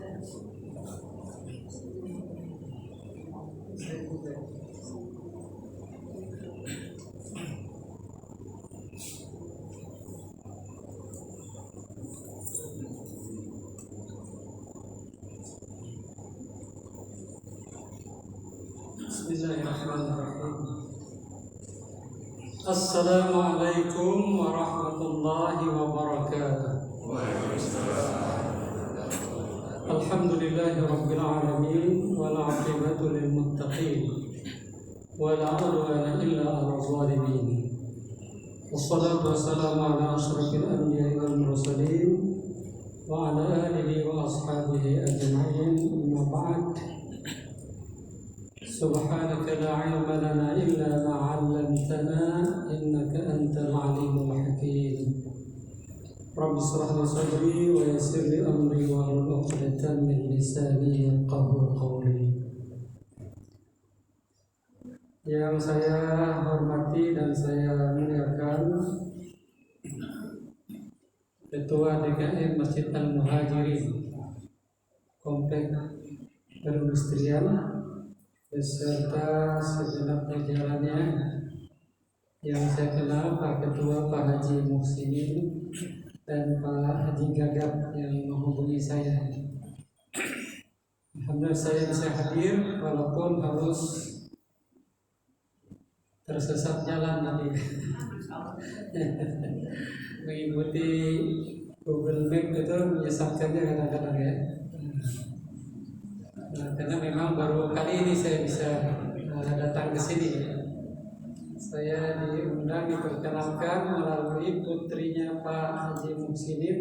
Bismillahirrahmanirrahim. Assalamualaikum warahmatullahi wabarakatuh. Alhamdulillahi rabbil alamin wal 'aqibatu lil muttaqin wa la 'udwana illa 'alal zalimin. Wassalatu wassalamu ala asyrafil anbiya'i wal mursalin wa ala alihi wa ashabihi ajma'in. Amma ba'd. Subhanaka la ilma lana illa ma 'allamtana innaka antal 'alimul hakim. Rabbi shrah li sadri wa yassir li amri wa hlul 'uqdatam min lisani yafqahu qawli. Yang saya hormati dan saya muliakan Ketua DKM Masjid Al-Muhajirin Komplek Perindustrian beserta segenap jajarannya yang saya kenal, Pak Ketua, Pak Haji Muhsinin, dan Pak Haji Gagap yang menghubungi saya. Alhamdulillah saya bisa hadir walaupun harus tersesat jalan tadi mengikuti Google Map itu menyesatkannya kadang-kadang ya. Karena memang baru kali ini saya bisa datang ke sini. Saya diundang, diperkenalkan melalui putrinya Pak Haji Muhsinin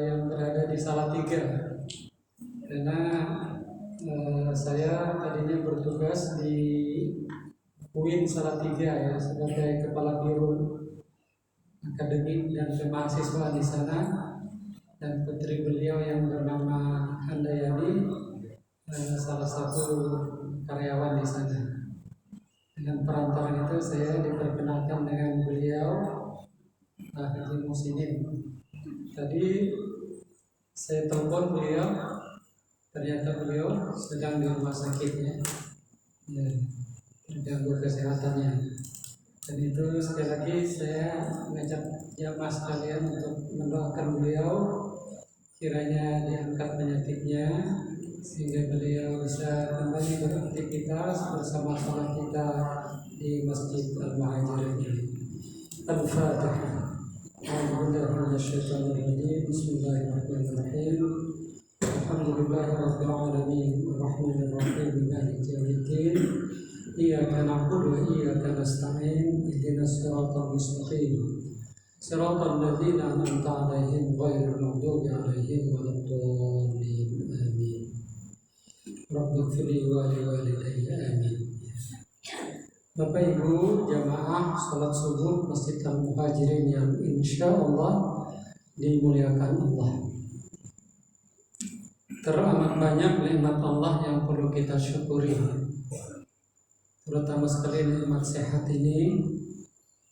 yang berada di Salatiga. Karena saya tadinya bertugas di UIN Salatiga ya, sebagai kepala biro akademik dan kemahasiswaan di sana. Dan putri beliau yang bernama Handayani salah satu karyawan di sana. Dengan perantaran itu saya diperkenalkan dengan beliau Haji Muhsinin. Tadi saya telepon beliau, ternyata beliau sedang di rumah sakitnya, ya, terganggu kesehatannya. Dan itu sekali lagi saya mengajak jamaah sekalian untuk mendoakan beliau kiranya diangkat penyakitnya sehingga beliau bisa kembali beraktivitas bersama-sama kita di Masjid Al-Muhajirin. Al-Fatihah. Bismillahirrahmanirrahim. Alhamdulillahirabbil alamin arrahmanir rahim maliki yaumiddin. Iyyaka na'budu wa iyyaka nasta'in ihdinas siratal mustaqim siratal ladzina an'amta 'alaihim ghairil maghdubi 'alaihim waladdallin. Amin. Rabbighfirli wa liwalidayya. Amin. Bapak Ibu jamaah salat subuh Masjid Al-Muhajirin yang insyaallah dimuliakan Allah. Teramat banyak nikmat Allah yang perlu kita syukuri, terutama sekali nikmat sehat ini.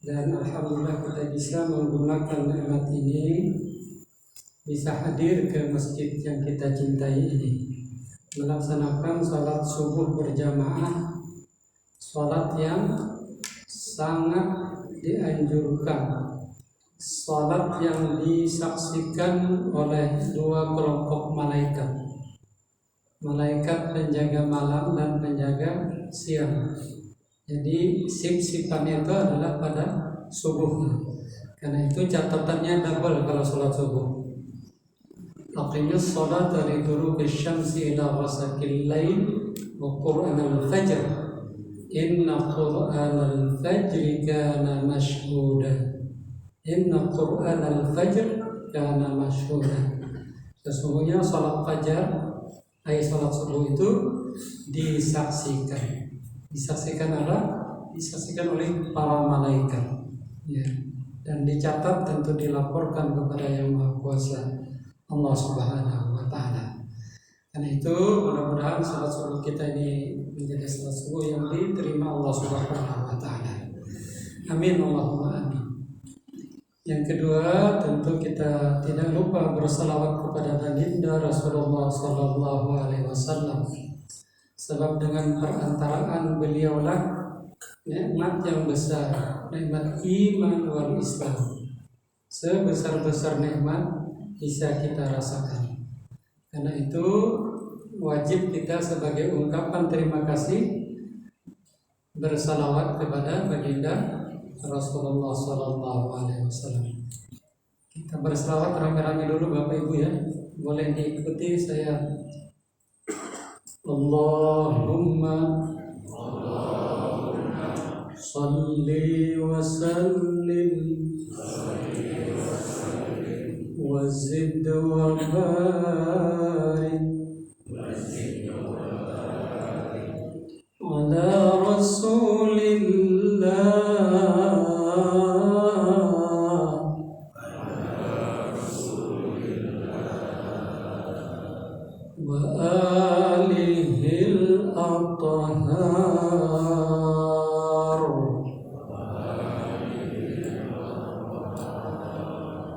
Dan alhamdulillah kita bisa menggunakan nikmat ini, bisa hadir ke masjid yang kita cintai ini, melaksanakan salat subuh berjamaah, salat yang sangat dianjurkan, salat yang disaksikan oleh dua kelompok malaikat, malaikat penjaga malam dan penjaga siang. Jadi sip-sipannya itu adalah pada subuh. Karena itu catatannya double kalau sholat subuh. Aqimus sholat dari duruqis syamsi ila ghasaqil lail wa qur'anal fajr. Inna qur'anal fajri kana mashhuda. Inna qur'anal fajr kana mashhuda. Sesungguhnya sholat fajar, sholat subuh itu disaksikan. Disaksikan apa? Disaksikan oleh para malaikat, ya. Dan dicatat, tentu dilaporkan kepada Yang Maha Kuasa, Allah Subhanahu wa Ta'ala. Karena itu mudah-mudahan salat subuh kita ini menjadi salat subuh yang diterima Allah Subhanahu wa Ta'ala. Amin Allahumma amin. Yang kedua, tentu kita tidak lupa bersalawat kepada baginda Rasulullah Sallallahu Alaihi Wasallam. Sebab dengan perantaraan beliaulah nikmat yang besar, nikmat iman wal Islam, sebesar-besar nikmat bisa kita rasakan. Karena itu wajib kita sebagai ungkapan terima kasih bersalawat kepada baginda Rasulullah Sallallahu Alaihi Wasallam. Kita bersalawat rame-rame dulu Bapak Ibu ya. Boleh diikuti saya. Allahumma salli wa sallim wa zid wa barik ala Rasulillah wa alihil athhar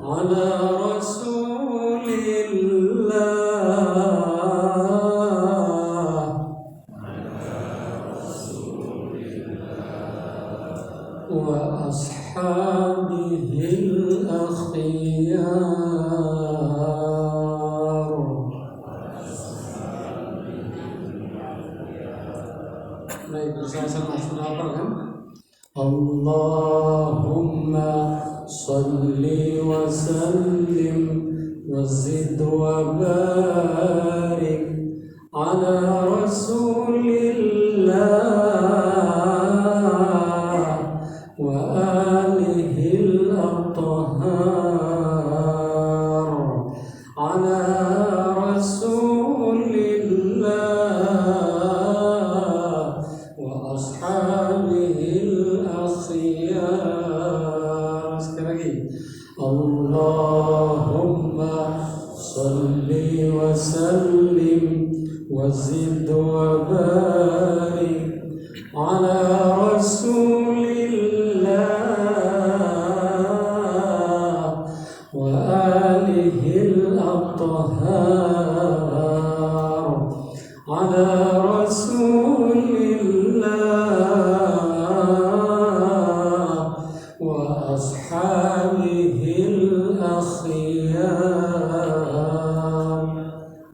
ala Rasulillah wa ashabihil akhyar. Baik, bersama-sama apa kan? Allahumma salli wa sallim wa zid wa barik ala Rasulillah wa alihil athhar ala Rasulillah wa ashabihil akhyar. Sekali lagi, Allahumma salli wa sallim wa zid wa barik ala Rasulillah wa alihil athhar ala Rasulillah wa ashabihil akhyar.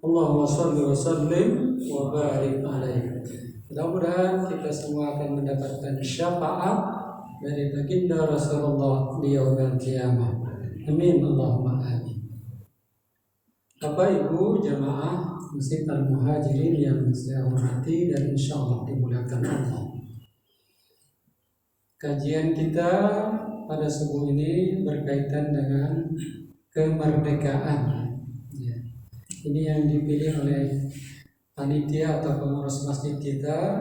Allahumma salli wa sallim wa barik alaihi. Mudah-mudahan kita semua akan mendapatkan syafaat dari baginda Rasulullah di yaumil qiyamah. Amin Allahumma amin. Bapak Ibu jamaah Masjid Al-Muhajirin yang saya hormati dan insyaallah dimuliakan Allah. Kajian kita pada subuh ini berkaitan dengan kemerdekaan. Ya. Ini yang dipilih oleh panitia atau pengurus masjid kita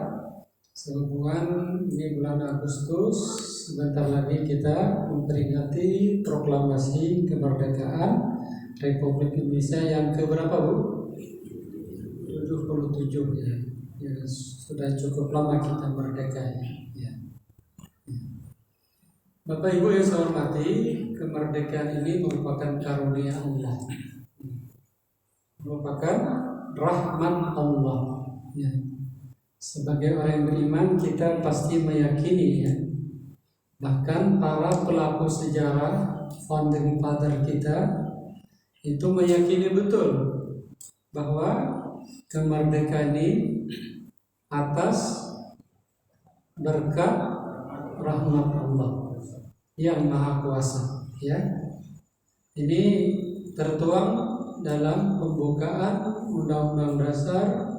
sehubungan ini bulan Agustus, sebentar lagi kita memperingati proklamasi kemerdekaan Republik Indonesia yang keberapa Bu? 77 ya. Ya, sudah cukup lama kita merdeka ya. Bapak Ibu yang saya hormati, kemerdekaan ini merupakan karunia Allah, merupakan rahmat Allah ya. Sebagai orang yang beriman kita pasti meyakini ya, bahkan para pelaku sejarah founding father kita itu meyakini betul bahwa kemerdekaan ini atas berkat rahmat Allah yang maha kuasa ya. Ini tertuang dalam pembukaan Undang-Undang Dasar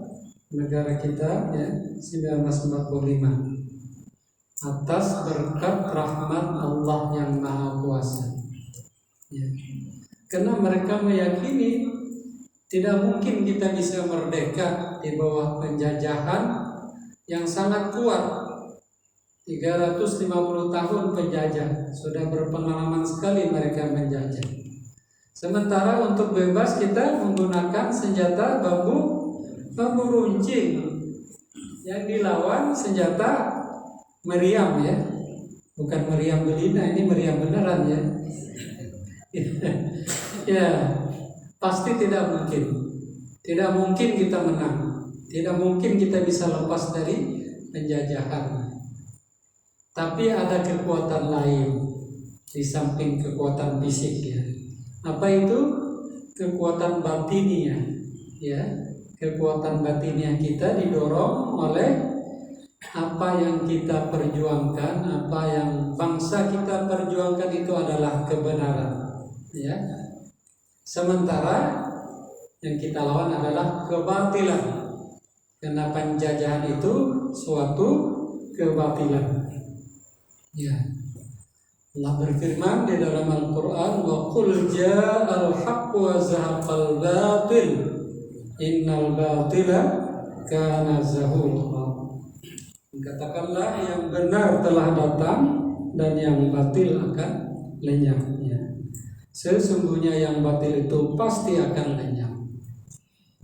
negara kita ya 1945, atas berkat rahmat Allah yang maha kuasa ya. Karena mereka meyakini tidak mungkin kita bisa merdeka di bawah penjajahan yang sangat kuat. 350 tahun penjajah, sudah berpengalaman sekali mereka menjajah. Sementara untuk bebas kita menggunakan senjata bambu runcing yang dilawan senjata meriam ya, bukan meriam belina, ini meriam beneran ya. Ya, pasti tidak mungkin. Tidak mungkin kita menang. Tidak mungkin kita bisa lepas dari penjajahan. Tapi ada kekuatan lain di samping kekuatan fisik ya. Apa itu? Kekuatan batiniah ya. Kekuatan batiniah kita didorong oleh apa yang kita perjuangkan, apa yang bangsa kita perjuangkan itu adalah kebenaran ya. Sementara yang kita lawan adalah kebatilan. Karena penjajahan itu suatu kebatilan. Ya. Allah berfirman di dalam Al-Qur'an, "Wa qul ja'al haqqu wa zahaqal batil, innal batila kana zahuqa." Katakanlah yang benar telah datang dan yang batil akan lenyap ya. Sesungguhnya yang batil itu pasti akan lenyap.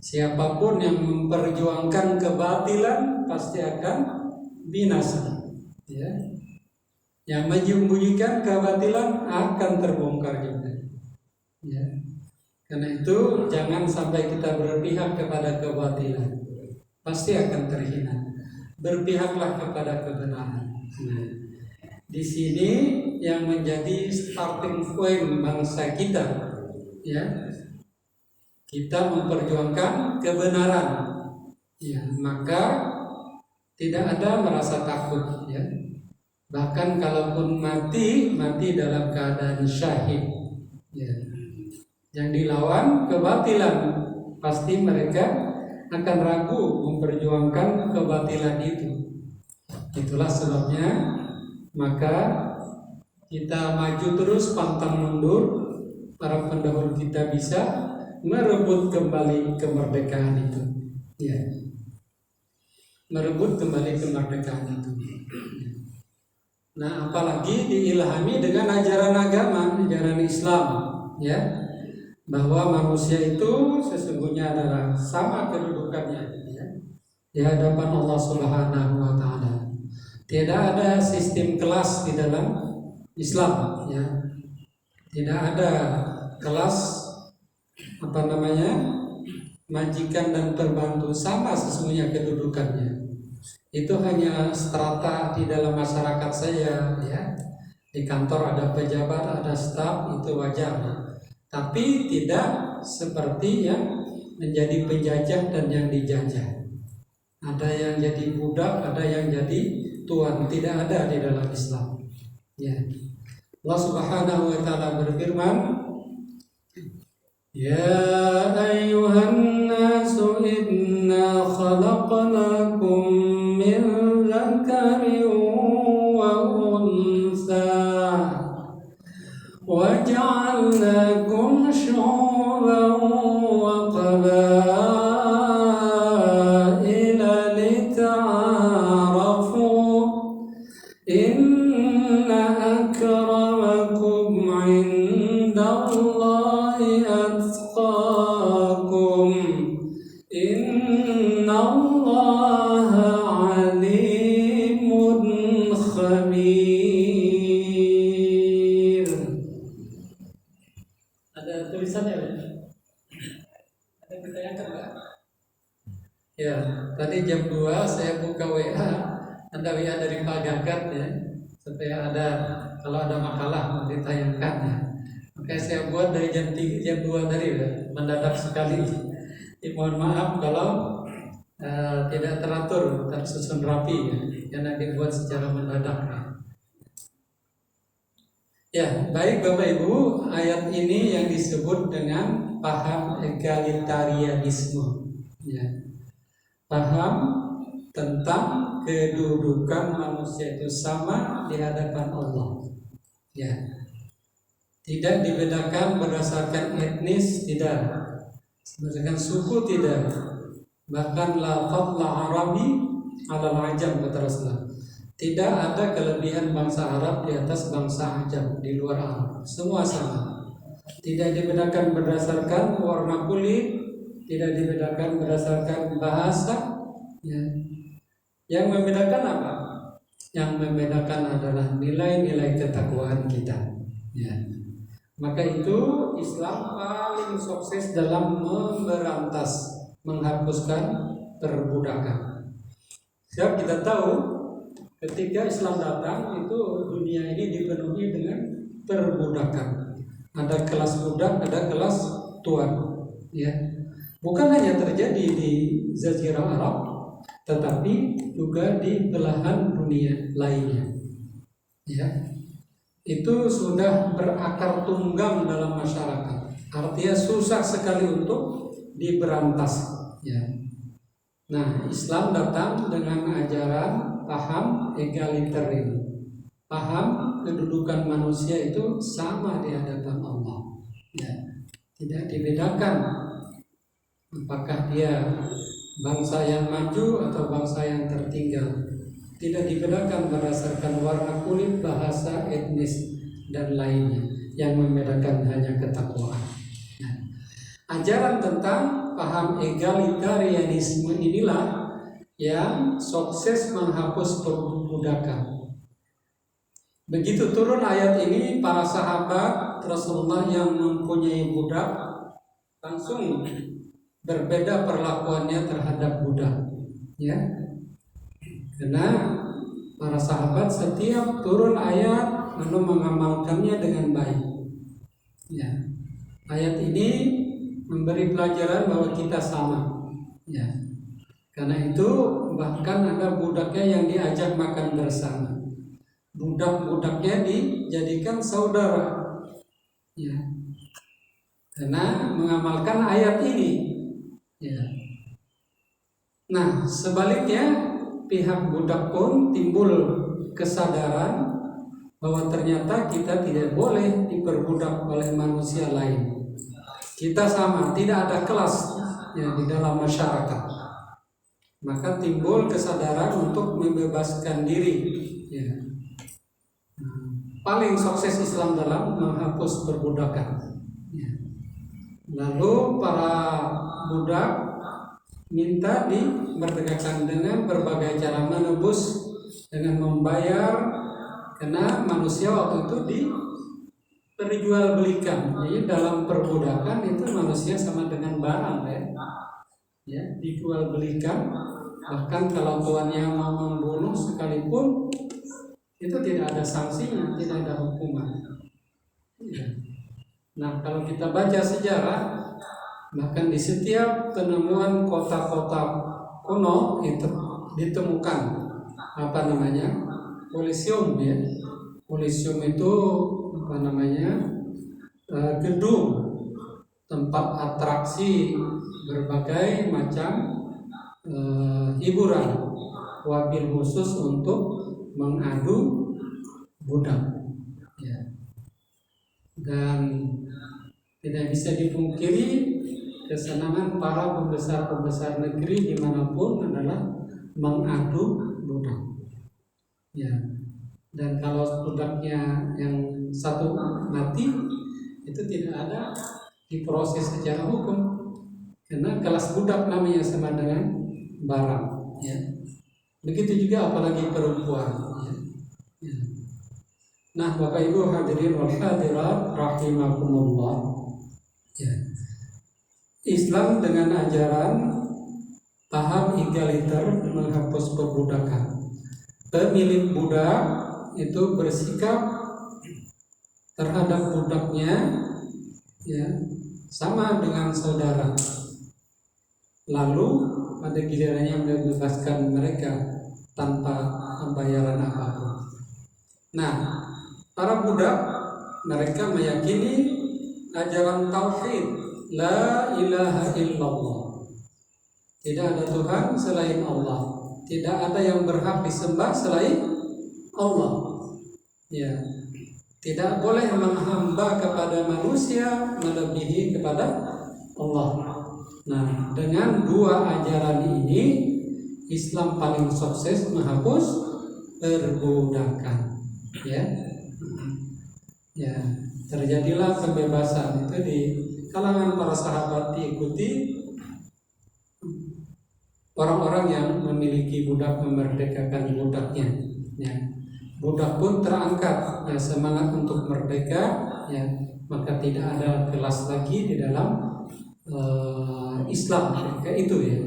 Siapapun yang memperjuangkan kebatilan pasti akan binasa ya. Yang menyembunyikan kebatilan akan terbongkar juga ya. Karena itu jangan sampai kita berpihak kepada kebatilan, pasti akan terhina. Berpihaklah kepada kebenaran. Nah, di sini yang menjadi starting point bangsa kita ya. Kita memperjuangkan kebenaran ya, maka tidak ada merasa takut ya. Bahkan kalaupun mati dalam keadaan syahid ya. Yang dilawan kebatilan, pasti mereka akan ragu memperjuangkan kebatilan itu. Itulah sebabnya maka kita maju terus pantang mundur. Para pendahulu kita bisa merebut kembali kemerdekaan itu ya. Merebut kembali kemerdekaan itu. Nah, apalagi diilhami dengan ajaran agama, ajaran Islam ya, bahwa manusia itu sesungguhnya adalah sama kedudukannya ya, di hadapan Allah Subhanahu wa taala. Tidak ada sistem kelas di dalam Islam ya. Tidak ada kelas majikan dan pembantu, sama sesungguhnya kedudukannya. Itu hanya strata di dalam masyarakat saya ya. Di kantor ada pejabat, ada staf, itu wajar. Tapi tidak seperti yang menjadi penjajah dan yang dijajah. Ada yang jadi budak, ada yang jadi tuan. Tidak ada di dalam Islam ya. Allah Subhanahu wa taala berfirman, "Ya ayyuhan nasu inna khalaqnakum min dzakarin wa unsa wa ja'alnakum syu'uban wa qabaila lita'arafu inna akramakum 'indallahi atqakum innallaha 'alimun khabir." Ada tulisannya ya? Ada ditanyakan Pak? Ya, tadi jam 2 saya buka WA, ada WA dari Pak Gagat ya, supaya ada kalau ada makalah mau ditayangkan ya. Makanya saya buat dari jam 3, jam 2 tadi ya, mendadak sekali. Mohon maaf kalau tidak teratur, tersusun rapi ya, karena dibuat secara mendadak ya. Ya, baik Bapak Ibu, ayat ini yang disebut dengan paham egalitarianisme ya. Paham tentang kedudukan manusia itu sama di hadapan Allah ya. Tidak dibedakan berdasarkan etnis, tidak berdasarkan suku, tidak. Bahkan la fadla Arabi ala ajam, kata Rasulullah. Tidak ada kelebihan bangsa Arab di atas bangsa Ajam di luar Arab. Semua sama. Tidak dibedakan berdasarkan warna kulit, tidak dibedakan berdasarkan bahasa ya. Yang membedakan apa? Yang membedakan adalah nilai-nilai ketakwaan kita ya. Maka itu Islam paling sukses dalam memberantas, menghapuskan perbudakan. Sebab kita tahu ketika Islam datang itu dunia ini dipenuhi dengan perbudakan. Ada kelas budak, ada kelas tuan. Ya, bukan hanya terjadi di Jazirah Arab, tetapi juga di belahan dunia lainnya. Ya, itu sudah berakar tunggang dalam masyarakat. Artinya susah sekali untuk diberantas. Ya. Nah, Islam datang dengan ajaran paham egaliter ini. Paham kedudukan manusia itu sama di hadapan Allah. Ya. Tidak dibedakan apakah dia bangsa yang maju atau bangsa yang tertinggal. Tidak dibedakan berdasarkan warna kulit, bahasa, etnis, dan lainnya. Yang membedakan hanya ketakwaan. Nah, ajaran tentang paham egalitarianisme inilah yang sukses menghapus perbudakan. Begitu turun ayat ini, para sahabat Rasulullah yang mempunyai budak langsung berbeda perlakuannya terhadap budak. Ya. Karena para sahabat setiap turun ayat lalu mengamalkannya dengan baik. Ya. Ayat ini memberi pelajaran bahwa kita sama. Ya. Karena itu bahkan ada budaknya yang diajak makan bersama. Budak-budaknya dijadikan saudara. Ya. Karena mengamalkan ayat ini. Ya. Nah, sebaliknya pihak budak pun timbul kesadaran bahwa ternyata kita tidak boleh diperbudak oleh manusia lain. Kita sama, tidak ada kelas ya di dalam masyarakat. Maka timbul kesadaran untuk membebaskan diri. Ya. Paling sukses Islam dalam menghapus perbudakan. Ya. Lalu para budak minta dimerdekakan dengan berbagai cara, menebus dengan membayar, karena manusia waktu itu diperjualbelikan. Jadi dalam perbudakan itu manusia sama dengan barang ya dijual belikan. Bahkan kalau tuannya mau membunuh sekalipun itu tidak ada sanksinya, tidak ada hukuman. Ya. Nah, kalau kita baca sejarah, bahkan di setiap penemuan kota-kota kuno itu ditemukan Kolosium ya. Kolosium itu gedung tempat atraksi berbagai macam hiburan, wabil khusus untuk mengadu budak. Ya. Dan tidak bisa dipungkiri kesenangan para pembesar-pembesar negeri dimanapun adalah mengadu budak. Ya. Dan kalau budaknya yang satu mati, itu tidak ada diproses secara hukum, karena kelas budak namanya sama dengan barang. Ya. Begitu juga apalagi perempuan. Ya. Ya. Nah, Bapak Ibu hadirin wal hadirat rahimakumullah. Ya. Islam dengan ajaran paham egaliter menghapus perbudakan. Pemilik budak itu bersikap terhadap budaknya ya sama dengan saudara. Lalu pada gilirannya membebaskan mereka tanpa pembayaran apapun. Nah, para budak mereka meyakini ajaran tauhid. La ilaha illallah. Tidak ada Tuhan selain Allah. Tidak ada yang berhak disembah selain Allah. Ya. Tidak boleh menghamba kepada manusia melebihi kepada Allah. Nah, dengan dua ajaran ini Islam paling sukses menghapus perbudakan. Ya. Ya, terjadilah pembebasan itu di kalangan para sahabat, diikuti orang-orang yang memiliki budak, memerdekakan budaknya. Ya. Budak pun terangkat ya, semangat untuk merdeka ya, maka tidak ada kelas lagi di dalam Islam kayak itu ya.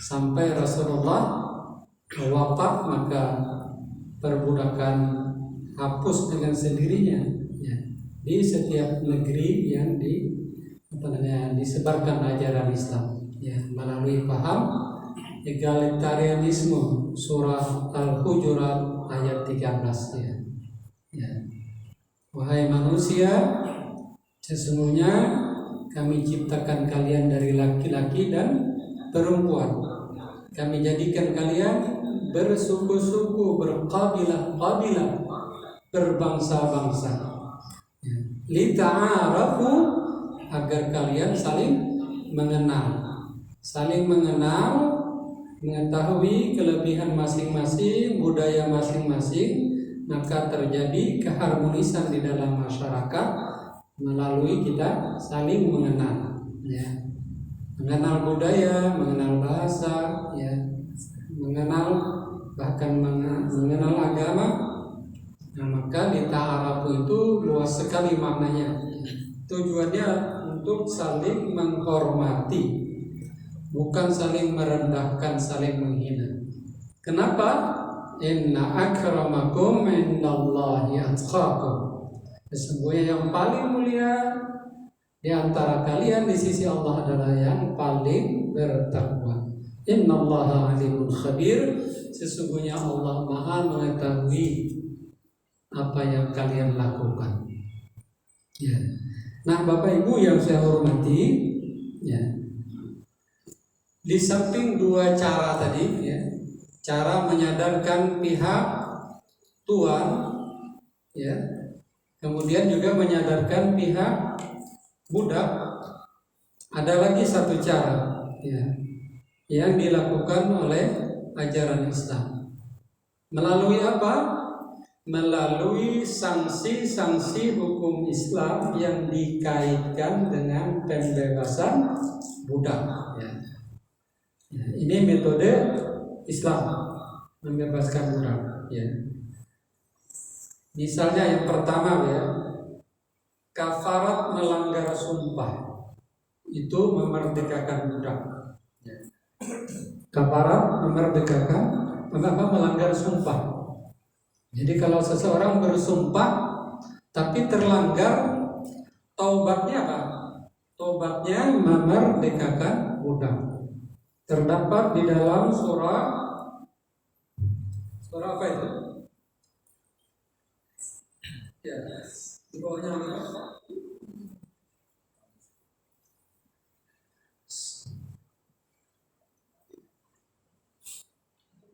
Sampai Rasulullah wafat maka perbudakan hapus dengan sendirinya ya. Di setiap negeri yang disebarkan ajaran Islam ya, melalui paham egalitarianisme, surah Al-Hujurat ayat 13 ya. Ya. Wahai manusia, sesungguhnya kami ciptakan kalian dari laki-laki dan perempuan. Kami jadikan kalian bersuku-suku, berkabilah-kabilah, berbangsa-bangsa. Ya. Lita'arafu, agar kalian saling mengenal, mengetahui kelebihan masing-masing, budaya masing-masing, maka terjadi keharmonisan di dalam masyarakat melalui kita saling mengenal ya. Mengenal budaya, mengenal bahasa ya, bahkan mengenal agama. Nah, maka di ta'arafu itu luas sekali maknanya. Tujuannya untuk saling menghormati, bukan saling merendahkan, saling menghina. Kenapa? Inna akramakum indallahi atqakum. Sesungguhnya yang paling mulia di antara kalian di sisi Allah adalah yang paling bertakwa. Innallaha alimul khabir. Sesungguhnya Allah Maha mengetahui apa yang kalian lakukan. Ya. Nah, Bapak Ibu yang saya hormati, ya. Di samping dua cara tadi, ya, cara menyadarkan pihak tuan, ya, kemudian juga menyadarkan pihak budak, ada lagi satu cara, ya, yang dilakukan oleh ajaran Islam. Melalui apa? Melalui sanksi-sanksi hukum Islam yang dikaitkan dengan pembebasan budak. Ya. Ya, ini metode Islam membebaskan budak. Ya. Misalnya yang pertama ya, kafarat melanggar sumpah itu memerdekakan budak. Ya. Kafarat memerdekakan, melanggar sumpah. Jadi kalau seseorang bersumpah tapi terlanggar, taubatnya apa? Taubatnya memerdekakan budak. Terdapat di dalam surah apa itu? Ya, di bawahnya apa?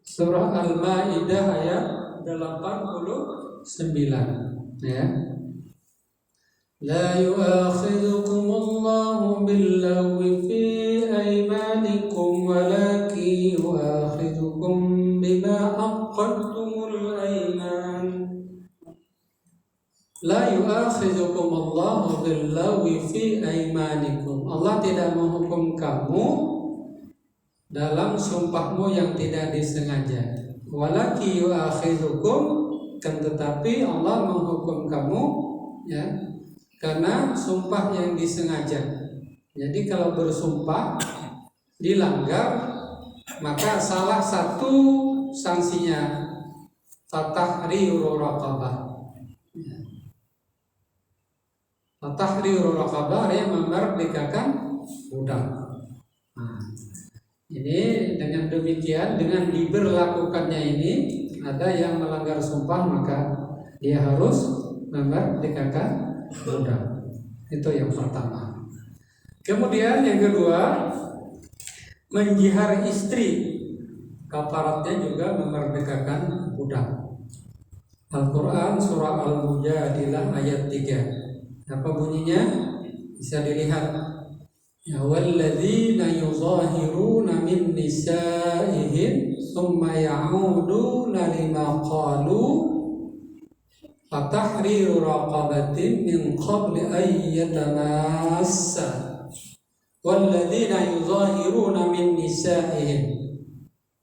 Surah Al-Maidah ayat 89 ya. La yu'akhidhukumullahu billaghwi fi aymanikum walakin yu'akhidhukum bima aqadtumul ayman. La yu'akhidhukumullahu billaghwi fi aymanikum. Allah tidak menghukum kamu dalam sumpahmu yang tidak disengaja. Walaki yu'akhidhukum, kan tetapi Allah menghukum kamu ya karena sumpah yang disengaja. Jadi kalau bersumpah dilanggar, maka salah satu sanksinya fatahriru raqabah. Fatahriru raqabah yang memerdekakan budak. Nah, ini dengan demikian, dengan diberlakukannya ini, ada yang melanggar sumpah maka dia harus memerdekakan budak. Itu yang pertama. Kemudian yang kedua, menjihar istri. Kafaratnya juga memerdekakan budak. Al-Quran surah Al-Mujadilah ayat 3. Apa bunyinya? Bisa dilihat. Ya walladzina yuzahiruna min nisaihim thumma ya'uduna lima qalu fatahriru raqabatin min qabli an yatamassa. Walladzina yuzahiruna min nisaihim,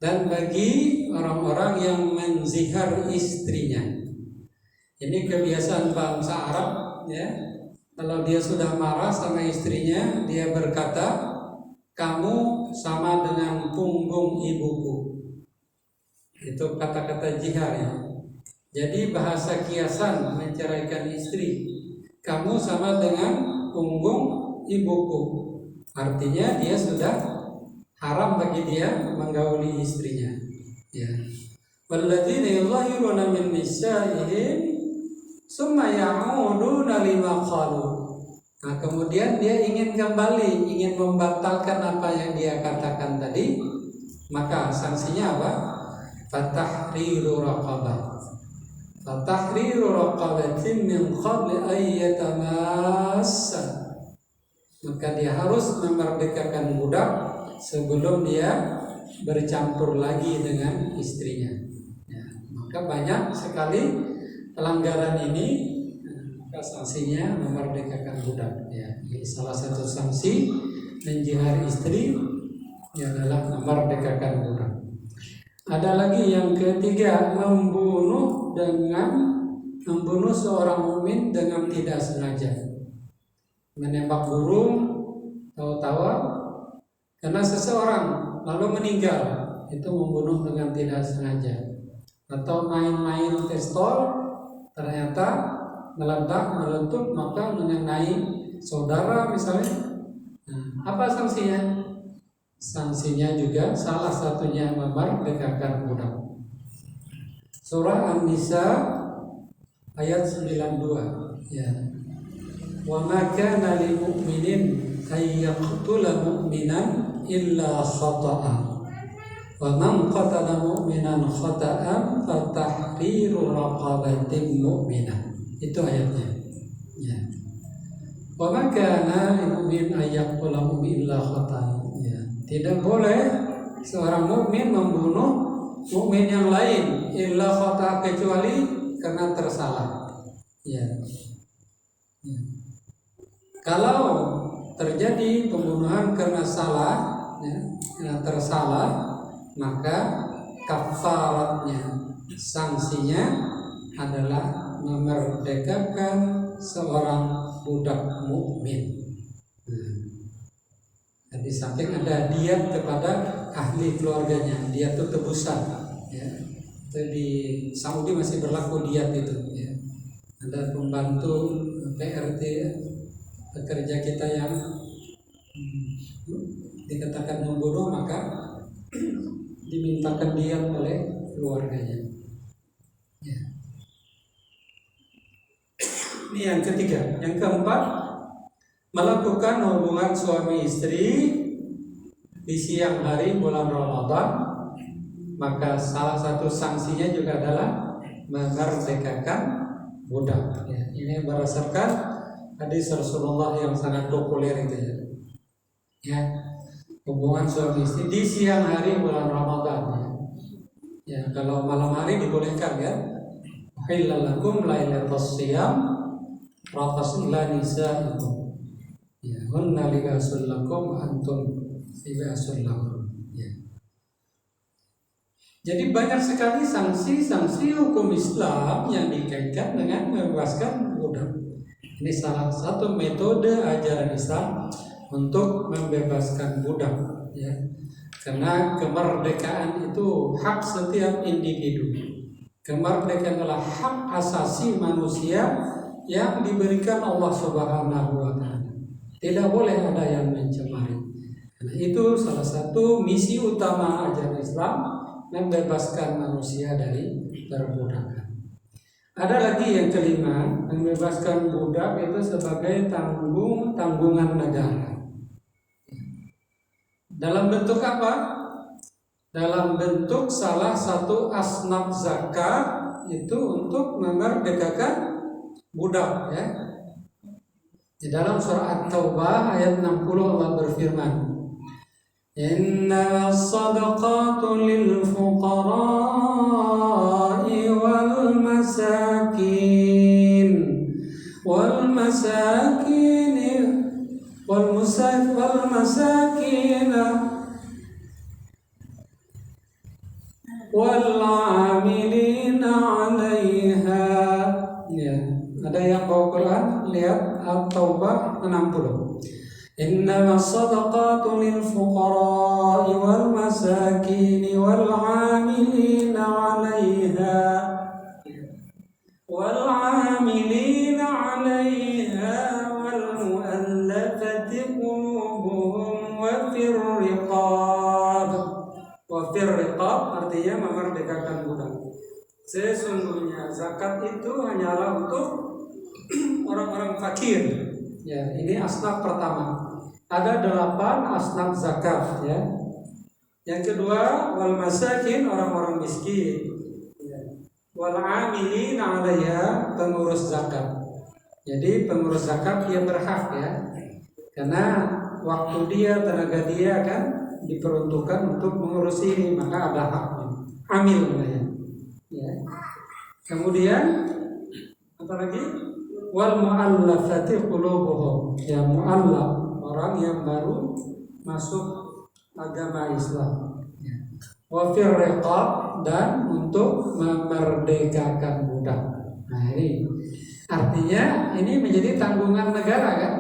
dan bagi orang-orang yang menzihar istrinya. Ini kebiasaan bangsa Arab ya. Kalau dia sudah marah sama istrinya, dia berkata, kamu sama dengan punggung ibuku. Itu kata-kata jihar ya. Jadi bahasa kiasan menceraikan istri, kamu sama dengan punggung ibuku. Artinya dia sudah haram bagi dia menggauli istrinya. Ya. Walladzina yuzahiruna min nisa'ihim summa ya'uduna lima qalu. Nah, kemudian dia ingin kembali, ingin membatalkan apa yang dia katakan tadi, maka sanksinya apa? Fatahriru raqabah. Fatahriru raqabatin min qabli ay yatamassa. Maka dia harus memerdekakan budak sebelum dia bercampur lagi dengan istrinya. Ya, maka banyak sekali pelanggaran ini. Maka sanksinya memerdekakan budak. Ya, jadi salah satu sanksi menjihar istri adalah memerdekakan budak. Ada lagi yang ketiga, membunuh seorang mukmin dengan tidak sengaja. Menembak burung tahu-tahu karena seseorang lalu meninggal, itu membunuh dengan tidak sengaja. Atau main-main pistol ternyata meletup maka mengenai saudara misalnya. Nah, apa sanksinya? Sanksinya juga salah satunya memerdekakan budak. Surah An-Nisa ayat 92 ya. Wa ma kana lil mu'minin ay yaqtula mu'minan illa khata'a. Wa man qatala mu'minan khata'an fatahriru raqabatin mu'minah. Itu ayatnya. Ya. Wa ma kana lil mu'min ay yaqtula mu'minan illa khata'a. Ya. Tidak boleh seorang mukmin membunuh mukmin yang lain illa khata'a, kecuali karena tersalah. Ya. Ya. Kalau terjadi pembunuhan karena salah, ya, karena tersalah, maka kafaratnya, sanksinya adalah memerdekakan seorang budak mukmin. Jadi saking ada diat kepada ahli keluarganya, diat itu tebusan. Ya. Itu di Saudi masih berlaku diat itu. Ya. Ada pembantu PRT, pekerja kita yang dikatakan membunuh, maka dimintakan diat oleh keluarganya. Ya. Ini yang ketiga. Yang keempat, melakukan hubungan suami istri di siang hari bulan Ramadan, maka salah satu sanksinya juga adalah memerdekakan budak. Ya, ini berdasarkan hadis Rasulullah yang sangat populer itu ya. Ya, hubungan suami istri di siang hari bulan Ramadan. Ya, ya kalau malam hari dibolehkan ya. Hilalakum lailatus shiyam rafas ila nisaikum. Ya, hunna libasul lakum antum libasul lahum. Ya. Jadi banyak sekali sanksi-sanksi hukum Islam yang dikaitkan dengan membebaskan budak. Ini salah satu metode ajaran Islam untuk membebaskan budak, ya. Karena kemerdekaan itu hak setiap individu. Kemerdekaan adalah hak asasi manusia yang diberikan Allah Subhanahu wa Ta'ala. Tidak boleh ada yang mencemari. Karena itu salah satu misi utama ajaran Islam, membebaskan manusia dari perbudakan. Ada lagi yang kelima, membebaskan budak itu sebagai tanggungan negara. Dalam bentuk apa? Dalam bentuk salah satu asnaf zakat itu untuk memerdekakan budak, ya. Di dalam surah At-Taubah ayat 60 Allah berfirman, Inna sadaqatu lil fuqara'i wal masakin wal masakin wal 'amilina 'alaiha. Ya, ada yang bawa Quran lihat At-Taubah 60. Innamas shadaqatu lil fuqara'i wal masakin wal 'amilina 'alaiha wal mu'allafati qulubuhum wa fir riqab. Wa fir riqab artinya memerdekakan budak. Sesungguhnya zakat itu hanyalah untuk orang-orang fakir. Ya, ini asnaf pertama. Ada 8 asnaf zakat, ya. Yang kedua, wal masakin, orang-orang miskin. Ya. Wal amilin 'alaiha, pengurus zakat. Jadi pengurus zakat dia berhak, ya. Karena waktu dia, tenaga dia kan diperuntukkan untuk mengurus ini, maka ada haknya. Amil namanya. Ya. Kemudian apa lagi? Wal mu'allafati qulubuhum. Ya, mu'allaf, orang yang baru masuk agama Islam. Ya. Wa fir riqab, dan untuk memerdekakan budak. Nah, ini artinya ini menjadi tanggungan negara kan?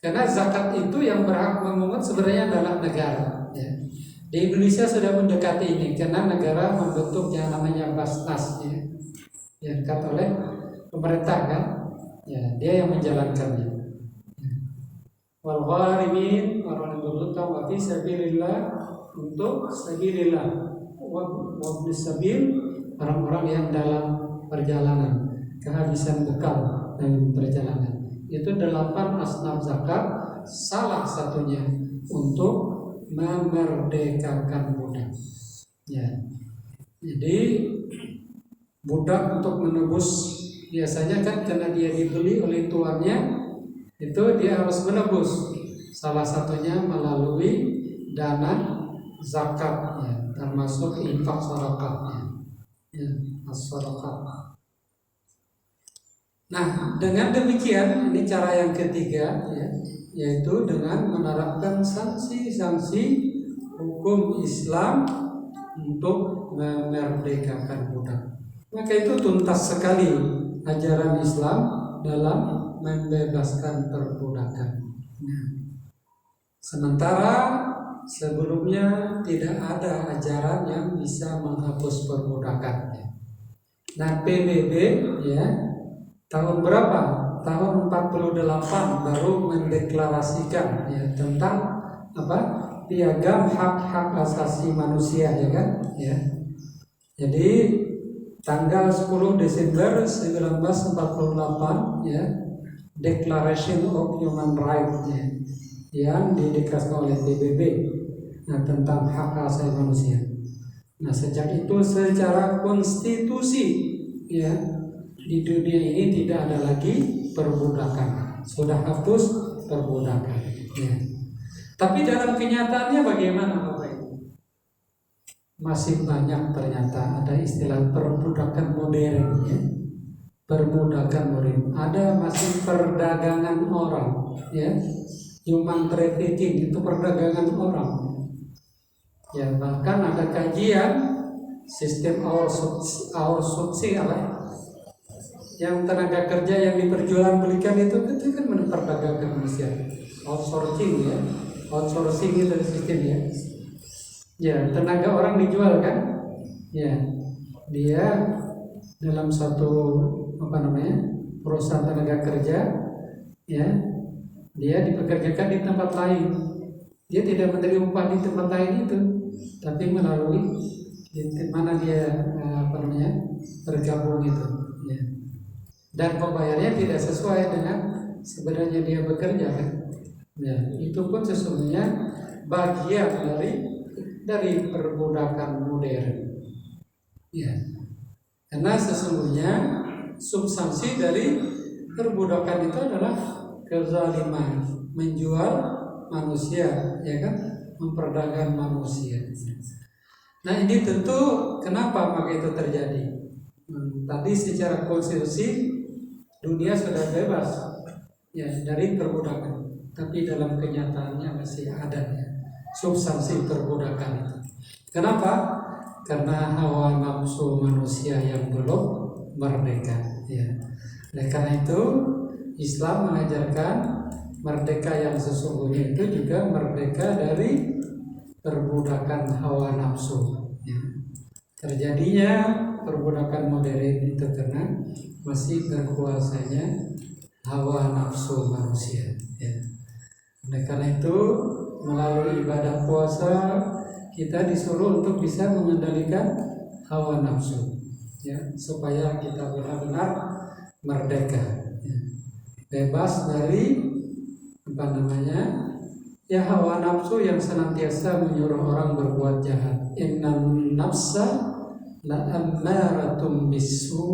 Karena zakat itu yang berhak memungut sebenarnya adalah negara. Ya. Di Indonesia sudah mendekati ini karena negara membentuk yang namanya Basnas, ya, yang diangkat oleh pemerintah kan, ya, dia yang menjalankannya. Wal gharimin, orang yang berhutang, wa fi sabilillah, untuk sabilillah, wa fi sabil, orang-orang yang dalam perjalanan kehabisan bekal dalam perjalanan. Itu 8 asnaf zakat, salah satunya untuk memerdekakan budak. Ya. Jadi budak untuk menebus, biasanya kan karena dia dibeli oleh tuannya, itu dia harus menebus. Salah satunya melalui dana zakat, ya, termasuk infak sedekah. Ya, as-sedekah. Nah, dengan demikian ini cara yang ketiga, ya, yaitu dengan menerapkan sanksi-sanksi hukum Islam untuk memerdekakan budak. Maka itu tuntas sekali ajaran Islam dalam membebaskan perbudakan. Nah, sementara sebelumnya tidak ada ajaran yang bisa menghapus perbudakan. Nah, PBB, ya, tahun berapa? Tahun 48 baru mendeklarasikan, ya, tentang apa? Piagam hak-hak asasi manusia, ya kan? Ya. Jadi tanggal 10 Desember 1948, ya, Declaration of Human Rights, ya, yang dideklarasikan oleh PBB, nah, tentang hak asasi manusia. Nah, sejak itu secara konstitusi, ya, di dunia ini tidak ada lagi perbudakan, sudah hapus perbudakan. Ya. Tapi dalam kenyataannya bagaimana, Bapak Ibu? Masih banyak ternyata ada istilah perbudakan modern, ya. Perbudakan modern. Ada masih perdagangan orang, ya. Human trafficking itu perdagangan orang. Ya, bahkan ada kajian sistem outsourcing apa? Yang tenaga kerja yang diperjualbelikan itu kan memperdagangkan manusia. Outsourcing, ya, outsourcing itu sistemnya. Ya, tenaga orang dijual kan? Ya, dia dalam satu perusahaan tenaga kerja, ya, dia dipekerjakan di tempat lain. Dia tidak menerima upah di tempat lain itu, tapi melalui di mana dia bergabung itu. Ya. Dan pembayarannya tidak sesuai dengan sebenarnya dia bekerja kan? Ya, itu pun sesungguhnya bagian dari perbudakan modern. Ya, karena sesungguhnya substansi dari perbudakan itu adalah kezaliman, menjual manusia, ya kan, memperdagangkan manusia. Nah, ini tentu kenapa maka itu terjadi? Tadi secara konstitusi dunia sudah bebas, ya, dari perbudakan, tapi dalam kenyataannya masih ada, ya, substansi perbudakan itu. Kenapa? Karena hawa nafsu manusia yang belum merdeka, ya. Oleh karena itu Islam mengajarkan merdeka yang sesungguhnya itu juga merdeka dari perbudakan hawa nafsu. Ya. Terjadinya perbudakan modern itu karena masih berkuasanya hawa nafsu manusia. Ya. Oleh karena itu melalui ibadah puasa kita disuruh untuk bisa mengendalikan hawa nafsu, ya, supaya kita benar-benar merdeka, ya, bebas dari ya hawa nafsu yang senantiasa menyuruh orang berbuat jahat. Innan nafsa la ammaratum bisu.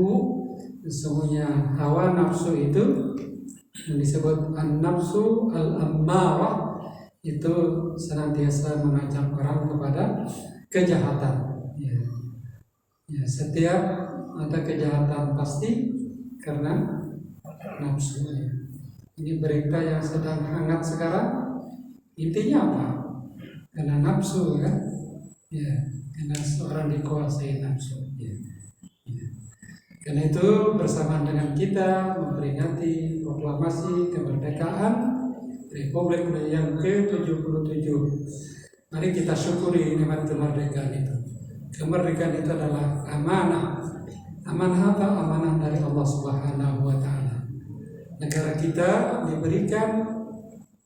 Sesungguhnya hawa nafsu itu yang disebut an-nafsu al-ammarah itu senantiasa mengajak orang kepada kejahatan. Ya. Ya, setiap ada kejahatan pasti karena nafsu. Ya. Ini berita yang sedang hangat sekarang. Intinya apa? Karena nafsu, kan? Ya, karena seorang dikuasai nafsu. Ya. Ya. Karena itu bersama dengan kita memperingati proklamasi kemerdekaan Republik yang ke-77. Mari kita syukuri nikmat kemerdekaan itu. Kemerdekaan itu adalah amanah. Amanah apa? Amanah dari Allah Subhanahu wa Ta'ala. Negara kita diberikan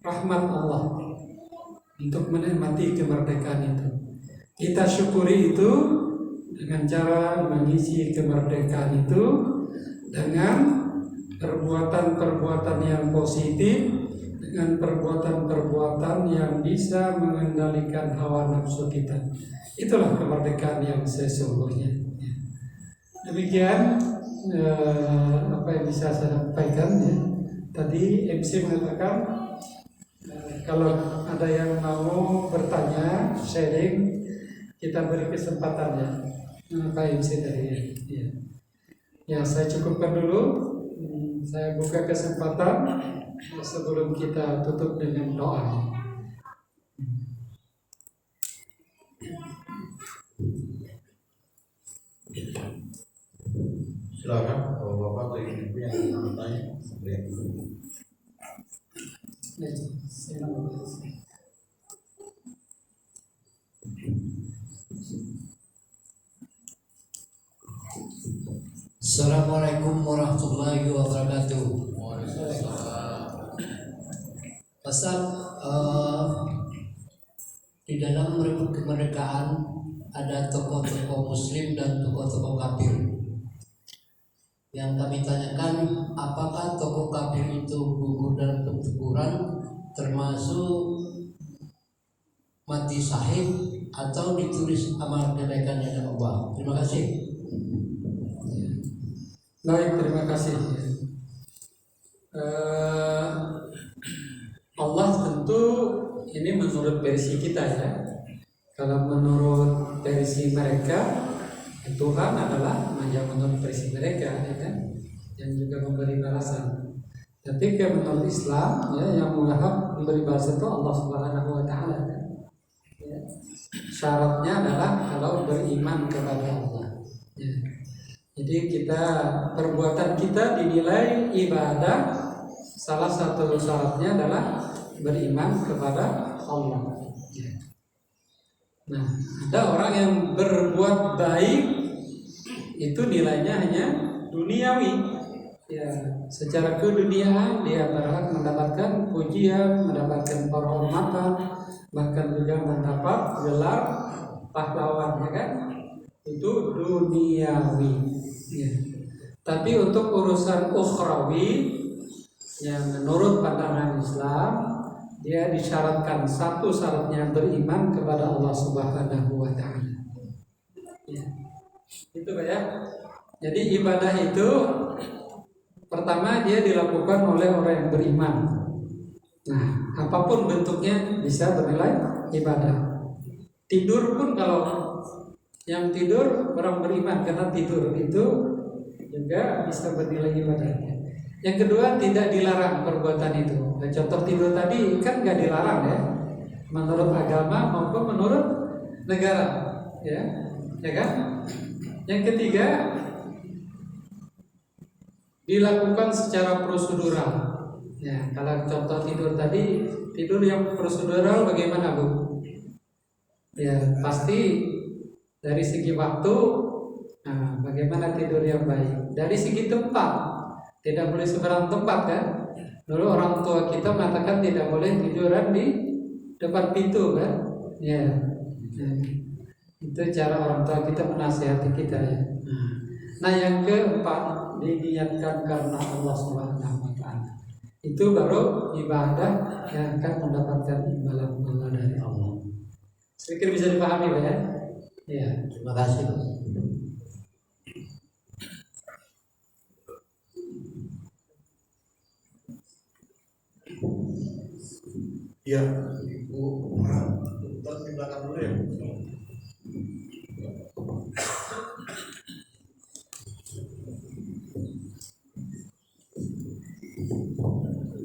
rahmat Allah untuk menikmati kemerdekaan itu. Kita syukuri itu dengan cara mengisi kemerdekaan itu dengan perbuatan-perbuatan yang positif, dengan perbuatan-perbuatan yang bisa mengendalikan hawa nafsu kita. Itulah kemerdekaan yang sesungguhnya. Demikian apa yang bisa saya sampaikan, ya. Tadi MC mengatakan kalau ada yang mau bertanya, sharing, kita beri kesempatannya. Pak MC tadi, ya. Ya, saya cukupkan dulu. Saya buka kesempatan sebelum kita tutup dengan doa. Silakan kalau bapak atau ibu yang ingin bertanya, lihat dulu. Assalamualaikum warahmatullahi wabarakatuh. Pasal di dalam Republik Kemerdekaan ada tokoh-tokoh Muslim dan tokoh-tokoh kafir. Yang kami tanyakan, apakah tokoh kafir itu gugur dalam pertempuran, termasuk mati syahid atau ditulis amal kebaikannya oleh Allah? Terima kasih. Baik, terima kasih. Allah tentu ini menurut versi kita, ya. Kalau menurut versi mereka, Tuhan adalah yang menurut versi mereka, ya kan? Yang juga memberi balasan. Tapi menurut Islam, ya, yang memberi balasan itu Allah Subhanahu wa Ta'ala, kan? Ya. Syaratnya adalah kalau beriman kepada Allah. Ya. Jadi perbuatan kita dinilai ibadah. Salah satu syaratnya adalah beriman kepada Allah. Nah, ada orang yang berbuat baik itu nilainya hanya duniawi. Ya, secara keduniaan dia berhak mendapatkan pujian, mendapatkan penghormatan, bahkan juga mendapat gelar pahlawan, ya kan? Itu duniawi. Ya. Tapi untuk urusan ukhrawi, yang menurut pandangan Islam, dia disyaratkan satu syaratnya beriman kepada Allah Subhanahu wa Ta'ala. Ya. Itu Pak, ya. Jadi ibadah itu pertama dia dilakukan oleh orang yang beriman. Nah, apapun bentuknya bisa bernilai ibadah. Tidur pun kalau yang tidur orang beriman karena tidur itu juga bisa bernilai ibadah. Yang kedua, tidak dilarang perbuatan itu. Nah, contoh tidur tadi kan nggak dilarang, ya, menurut agama maupun menurut negara, ya kan? Yang ketiga, dilakukan secara prosedural. Ya, kalau contoh tidur tadi, tidur yang prosedural bagaimana Bu? Ya, pasti dari segi waktu, nah, bagaimana tidur yang baik. Dari segi tempat, tidak boleh sembarang tempat kan? Dulu orang tua kita mengatakan tidak boleh tiduran di depan pintu kan? Ya, nah, itu cara orang tua kita menasihati kita ya. Nah yang keempat, diniatkan karena Allah Subhanahu wa Ta'ala. Itu baru ibadah yang akan mendapatkan imbalan dari Allah. Saya kira bisa dipahami Pak ya? Ya. Terima kasih. Ya, Ibu, Ustaz di belakang dulu ya.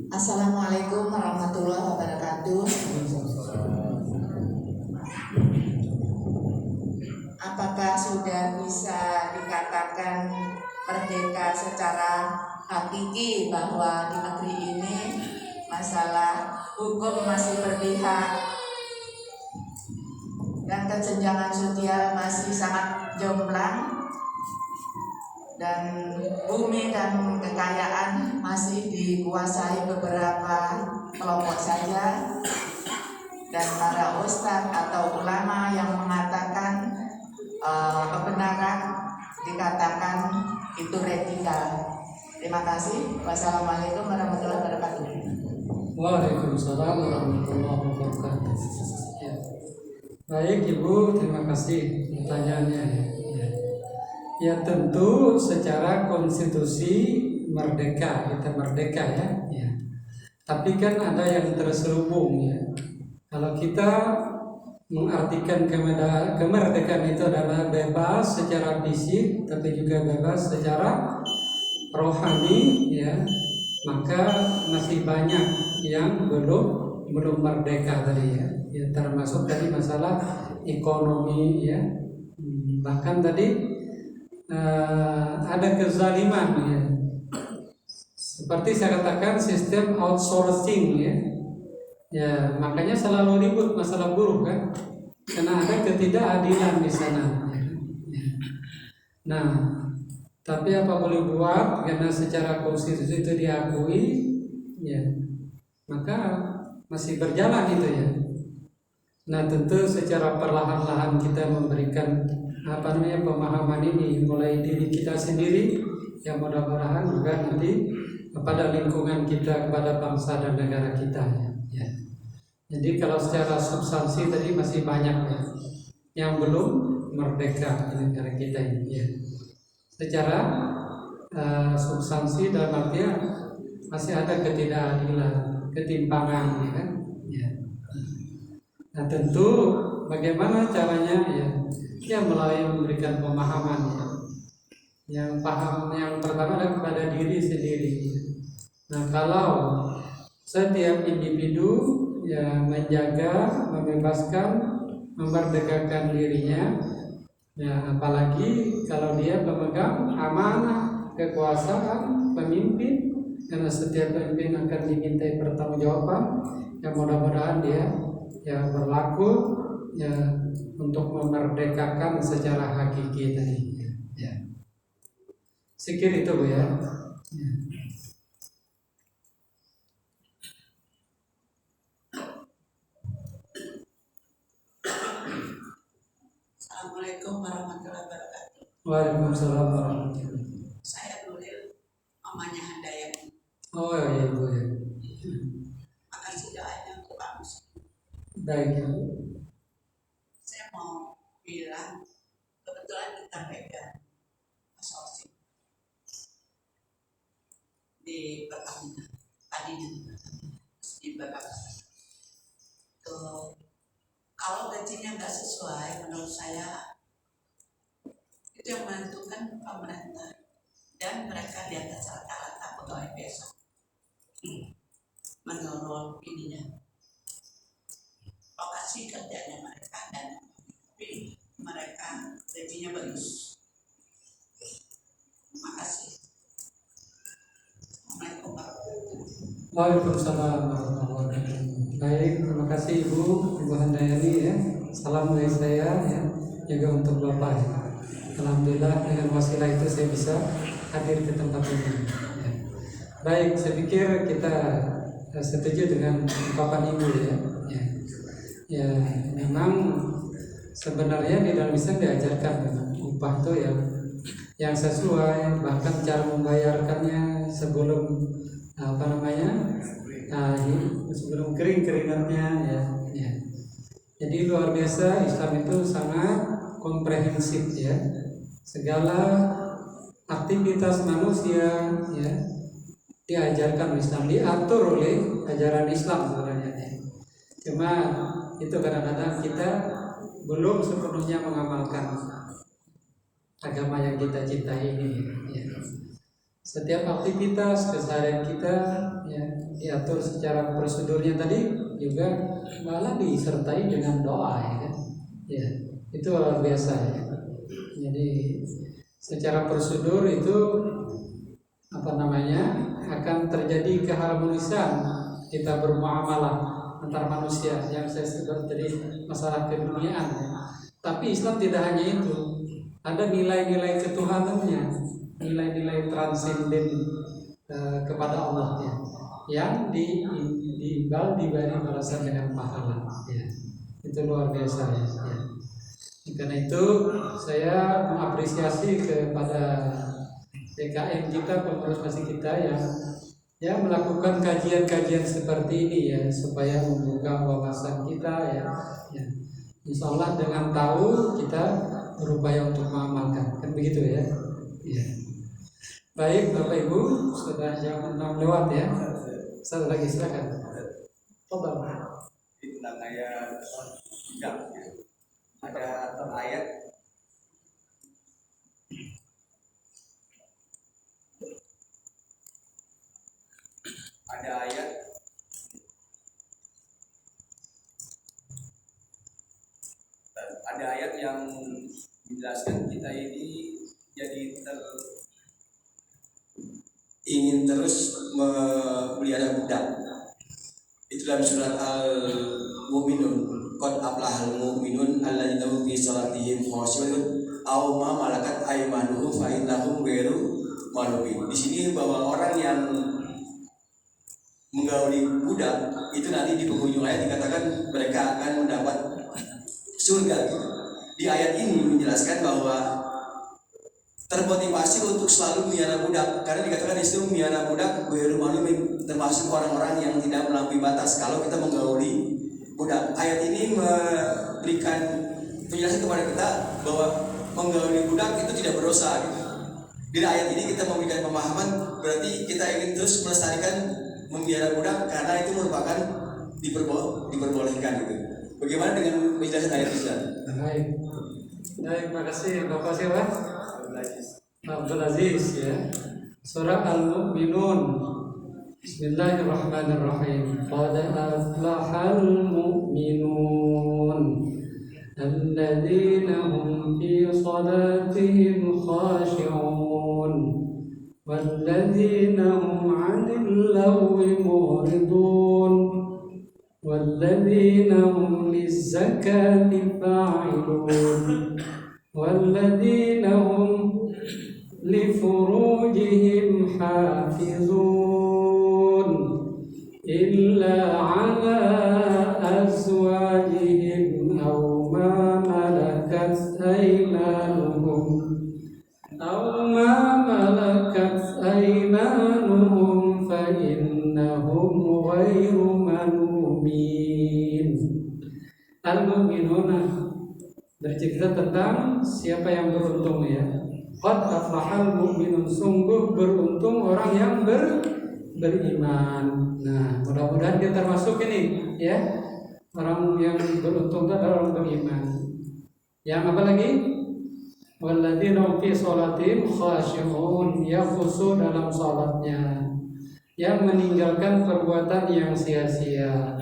Assalamualaikum warahmatullahi wabarakatuh. Apakah sudah bisa dikatakan merdeka secara hakiki bahwa di negeri ini masalah hukum masih berpihak dan kesenjangan sosial masih sangat jomplang, dan bumi dan kekayaan masih dikuasai beberapa kelompok saja, dan para ustadz atau ulama yang mengatakan kebenaran dikatakan itu radikal. Terima kasih. Wassalamualaikum warahmatullahi wabarakatuh. Waalaikumsalam warahmatullahi wabarakatuh. Ya. Baik Ibu, terima kasih pertanyaannya. Ya tentu secara konstitusi merdeka, kita merdeka ya. Tapi kan ada yang terselubung ya. Kalau kita mengartikan kemerdekaan itu adalah bebas secara fisik, tapi juga bebas secara rohani ya, maka masih banyak yang belum merdeka tadi ya. Ya termasuk tadi masalah ekonomi ya. Bahkan tadi ada kezaliman ya. Seperti saya katakan sistem outsourcing ya. Ya, makanya selalu ribut masalah buruh kan. Karena ada ketidakadilan di sana. Ya. Nah, tapi apa boleh buat karena secara konstitusi itu diakui ya. Maka masih berjalan itu ya. Nah, tentu secara perlahan-lahan kita memberikan pemahaman ini mulai diri kita sendiri yang mudah-mudahan juga nanti kepada lingkungan kita, kepada bangsa dan negara kita ya. Jadi kalau secara substansi tadi masih banyak ya yang belum merdeka di negara kita ini ya. Secara substansi dalam artian masih ada ketidakadilan, ketimpangan ya kan ya. Nah tentu bagaimana caranya ya melalui memberikan pemahaman ya. Yang paham yang pertama adalah kepada diri sendiri. Nah kalau setiap individu ya menjaga, membebaskan, memerdekakan dirinya, ya apalagi kalau dia memegang amanah kekuasaan pemimpin, karena setiap pemimpin akan dimintai pertanggungjawaban, yang mudah-mudahan dia ya berlaku ya untuk memerdekakan secara hakiki tadi ya. Sikir itu Bu ya. Assalamualaikum warahmatullahi wabarakatuh. Waalaikumsalam warahmatullahi wabarakatuh. Saya Nuril, mamanya Handayani. Oh ya Bu ya. Makasih doanya untuk Pak Muslim. Baik ya. Saya mau bilang, kebetulan kita pegang asosiasi di Pertamina, tadinya di Pertamina, di Bapak. Kalau gajinya nggak sesuai, menurut saya itu yang menentukan pemerintah, dan mereka di atas rata-rata pegawai biasa. Menurut ininya, lokasi kerjanya mereka dan tapi mereka gajinya bagus. Terima kasih. Waalaikumsalam warahmatullahi wabarakatuh. Baik, terima kasih Ibu Handayani ya. Salam dari saya ya, juga untuk Bapak ya. Alhamdulillah dengan wasilah itu saya bisa hadir ke tempat ini. Ya. Baik, saya pikir kita setuju dengan ungkapan Ibu ya. Ya, ya memang sebenarnya di dalam Islam diajarkan upah itu yang sesuai, bahkan cara membayarkannya sebelum sebelum keringatnya ya. Jadi luar biasa, Islam itu sangat komprehensif ya. Segala aktivitas manusia ya diajarkan Islam, diatur oleh ajaran Islam sebenarnya ya. Cuma itu kadang-kadang kita belum sepenuhnya mengamalkan agama yang kita cintai ini ya. Setiap aktivitas keseharian kita ya diatur secara prosedurnya tadi juga malah disertai dengan doa ya kan? Ya itu luar biasa ya. Jadi secara prosedur itu akan terjadi keharmonisan kita bermuamalah antar manusia yang saya sebut tadi masalah keduniaan ya. Tapi Islam tidak hanya itu, ada nilai-nilai ketuhanannya, nilai-nilai transenden kepada Allah ya, yang diimbal diberi balasan dengan pahala ya. Itu luar biasa ya. Karena itu saya mengapresiasi kepada DKM kita, pengurus masjid kita yang melakukan kajian-kajian seperti ini ya, supaya membuka wawasan kita ya. Insya Allah dengan tahu kita berupaya untuk mengamalkan, kan begitu ya. Ya. Baik Bapak Ibu, sudah jam 6 lewat ya. Satu lagi silakan. Tentang ayat 3 ada ayat yang menjelaskan kita ini jadi ingin terus memelihara budak. Itu dalam surat Al-Mu'minun, qad aflahal mu'minun alladzina hum fi shalatihim khashi'un aw ma malakat aymanuhum fa innahum ghairu malumin. Di sini bahwa orang yang menggauli budak itu nanti di penghujung ayat dikatakan mereka akan mendapat surga. Di ayat ini menjelaskan bahwa termotivasi untuk selalu memelihara budak, karena dikatakan di situ memelihara budak ghairu malumin, termasuk orang-orang yang tidak melampaui batas kalau kita menggauli budak. Ayat ini memberikan penjelasan kepada kita bahwa menggauli budak itu tidak berdosa gitu. Di ayat ini kita memberikan pemahaman berarti kita ingin terus melestarikan memelihara budak karena itu merupakan diperbolehkan gitu. Bagaimana dengan penjelasan ayat ini? Baik, terima kasih Bapak siapa? Abdul Aziz ya. Surah Al-Mu'minun. Bismillahirrahmanirrahim. Qad aflahal mu'minun alladzina hum fi salatihim khashi'un walladzina hum 'anil lagwi mu'ridun walladzina hum lizzakati fa'ilun walladzina hum لفروجهم حافظون إلا على أزواجهم أو ما ملكت أيمانهم فإنهم غير ملومين. Al-Mu'minun bercerita tentang siapa yang beruntung ya. Qad aflahal mu'minun, sungguh beruntung orang yang beriman. Nah, mudah-mudahan kita termasuk ini ya. Orang yang beruntung itu adalah orang beriman. Yang apa lagi? Walladzina hum fi shalatihim khashi'un, yang khusyuk dalam salatnya, yang meninggalkan perbuatan yang sia-sia,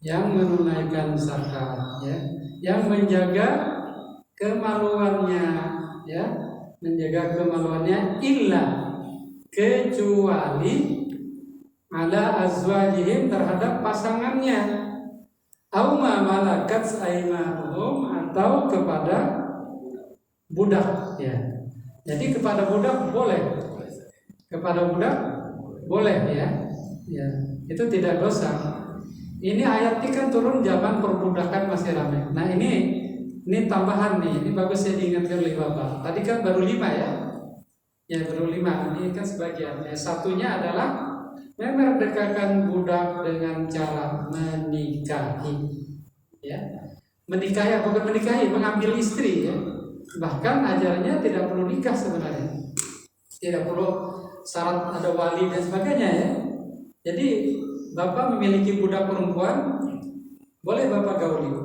yang menunaikan zakat ya, yang menjaga kemaluannya ya. Menjaga kemaluannya illa kecuali ala azwajihim terhadap pasangannya, au ma malakat aymanuhum atau kepada budak ya. Jadi kepada budak boleh. Kepada budak boleh ya. Ya, itu tidak dosa. Ini ayat ini kan turun zaman perbudakan masih ramai. Nah, ini tambahan nih. Ini bagus ya diingatkan oleh Bapak. Tadi kan baru 5 ya. Ya baru 5. Ini kan sebagian. Satunya adalah memerdekakan budak dengan cara menikahi, ya, menikahi bukan menikahi, mengambil istri, ya. Bahkan ajarannya tidak perlu nikah sebenarnya, tidak perlu syarat ada wali dan sebagainya ya. Jadi bapak memiliki budak perempuan, boleh bapak gauli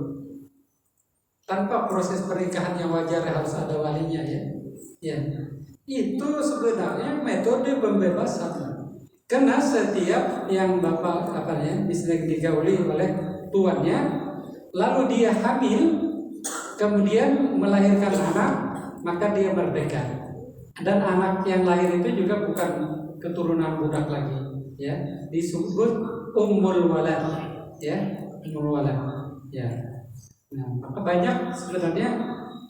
tanpa proses pernikahan yang wajar harus ada walinya ya. Ya, itu sebenarnya metode pembebasan. Karena setiap yang bapak bisa digauli oleh tuannya, lalu dia hamil, kemudian melahirkan anak, maka dia merdeka. Dan anak yang lahir itu juga bukan keturunan budak lagi, ya, disebut ummul walad, ya, ummul walad, ya. Nah, maka banyak sebenarnya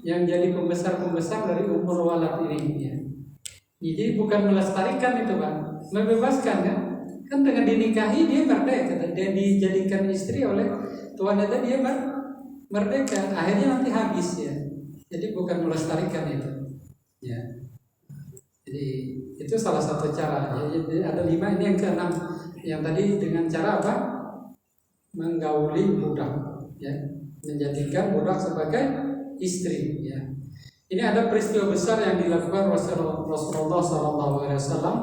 yang jadi pembesar dari ummul walad ini, ya. Jadi bukan melestarikan itu, Pak, membebaskan kan? Kan dengan dinikahi dia merdeka, dia dijadikan istri oleh tuannya, dia merdeka. Akhirnya nanti habis ya. Jadi bukan melestarikan itu, ya. Jadi itu salah satu cara. Ya, jadi ada 5, ini yang ke-6. Yang tadi dengan cara apa? Menggauli budak, ya, menjadikan budak sebagai istri, ya. Ini ada peristiwa besar yang dilakukan Rasulullah SAW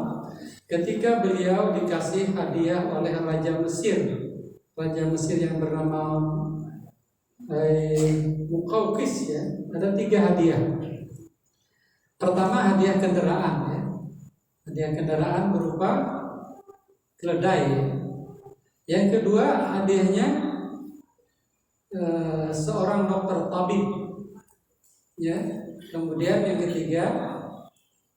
ketika beliau dikasih hadiah oleh Raja Mesir yang bernama Muqawqis ya. Ada 3 hadiah. Pertama hadiah kendaraan ya. Hadiah kendaraan berupa keledai. Yang kedua hadiahnya seorang dokter tabib ya. Kemudian yang ketiga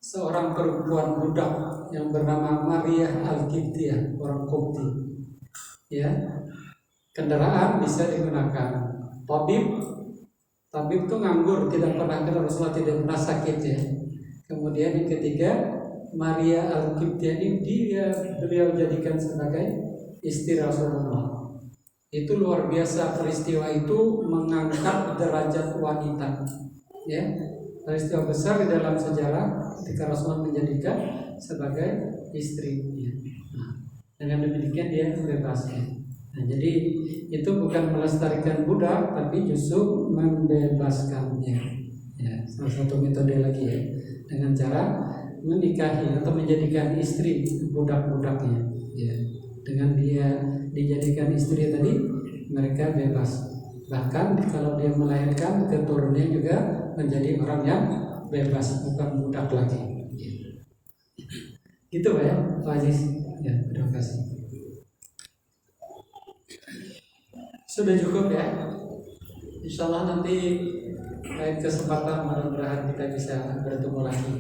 seorang perempuan budak yang bernama Maria Al-Qibtiyah, orang Kopti. Ya. Kendaraan bisa digunakan. Tabib itu nganggur, tidak pernah kena Rasulullah, tidak pernah sakit ya. Kemudian yang ketiga Maria Al-Qibtiyah ini beliau jadikan sebagai istri Rasulullah. Itu luar biasa, peristiwa itu mengangkat derajat wanita. Ya. Peristiwa besar di dalam sejarah ketika Rasulullah menjadikan sebagai istri. Ya. Nah, dengan demikian dia bebas. Ya. Nah, jadi itu bukan melestarikan budak, tapi justru membebaskannya. Ya, salah satu metode lagi ya, dengan cara menikahi atau menjadikan istri budak-budaknya. Ya, dengan dia dijadikan istri tadi, mereka bebas. Bahkan kalau dia melahirkan, keturunannya juga menjadi orang yang bebas, bukan budak lagi. Gitu Pak ya, Pak Aziz. Ya, terima kasih. Sudah cukup ya. Insya Allah nanti lain kesempatan mudah-mudahan kita bisa bertemu lagi.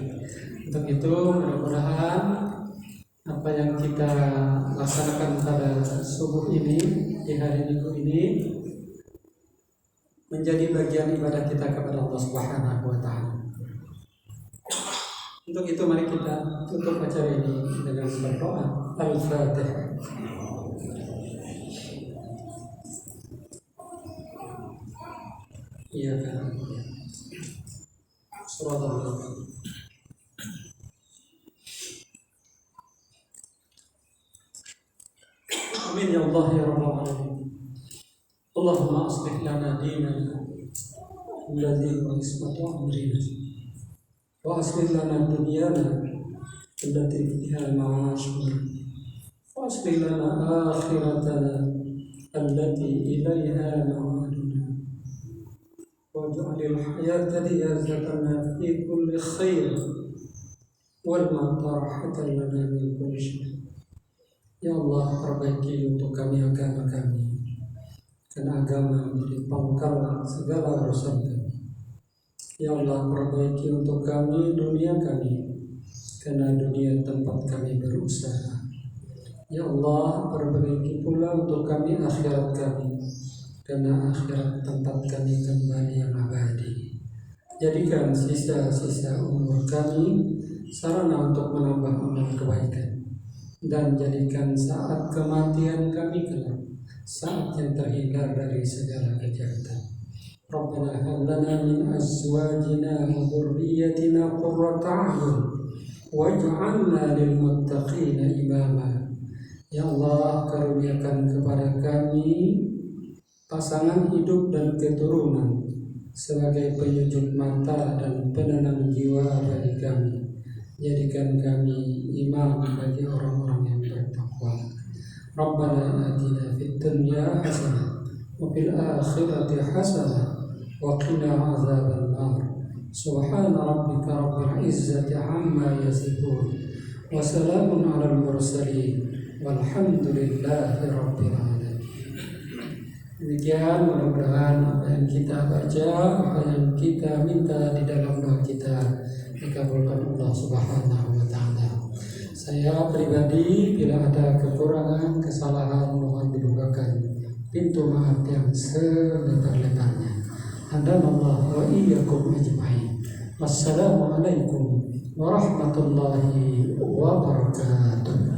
Untuk itu mudah-mudahan apa yang kita laksanakan pada subuh ini di hari Minggu ini menjadi bagian ibadah kita kepada Allah Subhanahu wa taala. Untuk itu mari kita tutup acara ini dengan berdoa. Al-Fatihah. Iya kan. Surah Amin ya Allah ya Rabbal Alamin. Allahumma aslih lana dinana alladhi huwa ismatu amrina wa aslih lana dunyana allati fiha ma'ashuna wa aslih lana akhiratana allati ilayha ma'aduna waj'alil hayata ziyadatan fi kulli khair wal mauta rahatan lana min kulli syarr. Ya Allah, perbaiki untuk kami agama kami, karena agama menjadi pangkal segala urusan kami. Ya Allah, perbaiki untuk kami dunia kami, karena dunia tempat kami berusaha. Ya Allah, perbaiki pula untuk kami akhirat kami, karena akhirat tempat kami kembali yang abadi. Jadikan sisa-sisa umur kami sarana untuk menambah amal kebaikan, dan jadikan saat kematian kami kelak saat yang terhindar dari segala kejahatan. Rabbana hab lana min azwajina wa dhurriyyatina qurrata a'yun waj'alna lil muttaqina imama. Ya Allah, karuniakan kepada kami pasangan hidup dan keturunan sebagai penyejuk mata dan penenang jiwa bagi kami. Jadikan kami imam bagi orang-orang yang bertakwa. Rabbana atina fid dunya hasanah wa fil akhirati hasanah wa qina azabannar. Subhana rabbika rabbil izzati amma yasifun wa salamun alal mursalin walhamdulillahi rabbil alamin. Demikian mudah-mudahan apa yang kita baca, apa yang kita minta di dalam doa kita dikabulkan Allah Subhanahu wa taala. Saya pribadi bila ada kekurangan, kesalahan mohon dibukakan pintu maaf yang selebar-lebarnya. Hadanallah wa iyyakum ajma'in. Wassalamualaikum warahmatullahi wabarakatuh.